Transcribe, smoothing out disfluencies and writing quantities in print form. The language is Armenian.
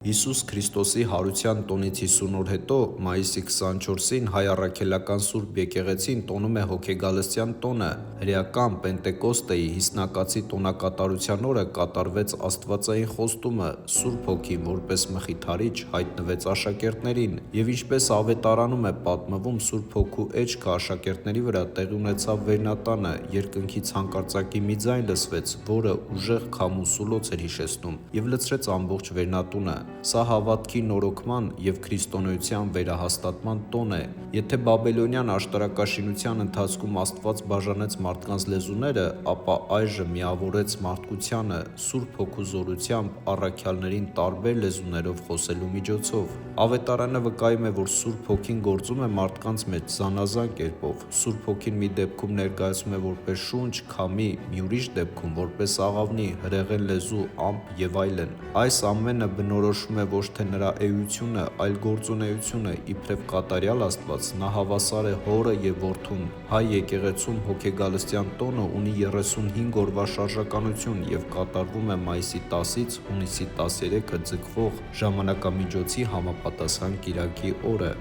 Հիսուս Քրիստոսի հարության տոնից 50 օր հետո, մայիսի 24-ին հայ առաքելական Սուրբ եկեղեցին տոնում է հոգեգալստյան տոնը։ Հրեական Պենտեկոստեի հիսնակացի տոնակատարության օրը կատարվեց աստվածային խոստումը, Սուրբ Հոգին որպես մխիթարիչ հայտնվեց աշակերտներին, եւ ինչպես Ավետարանում է պատմվում, Սուրբ Հոգու էջքը աշակերտների վրա տեղի ունեցավ վերնատանը, երկնքից հանկարծակի մի ձայն լսվեց, որը ուժեղ քամու սուլոց էր հիշեցնում, եւ լցրեց ամբողջ վերնատունը։ Սա հավատքի նորոգման և քրիստոնեության վերահաստատման տոն է։ Եթե բաբելոնյան աշտարակաշինության ընթացքում Աստված բաժանեց մարդկանց լեզուները, ապա այժմ միավորեց մարդկությանը Սուրբ Հոգու զորությամբ առաքյալներին տարբեր լեզուներով խոսելու միջոցով։ Ավետարանը վկայում է, որ Սուրբ Հոգին գործում է մարդկանց մեջ զանազան կերպով։ Սուրբ Հոգին մի դեպքում ներկայացվում է որպես շունչ, քամի, մի ուրիշ դեպքում որպես աղավնի, հրեղեն լեզու, ամպ եւ այլն։ Այս ամենը բնորոշում է ոչ թե նրա էությունը, այլ գործունեությունը, իբրև կատարյալ Աստված, նա հավասար է Հորը եւ Որդուն։ Հայ եկեղեցում հոգեգալստյան տոնը ունի 35 օրվա շարժականություն եւ կատարվում է մայիսի 10-ից հունիսի 13-ը ձգվող ժամանակամիջոցի համապատասխան կիրակի օրը։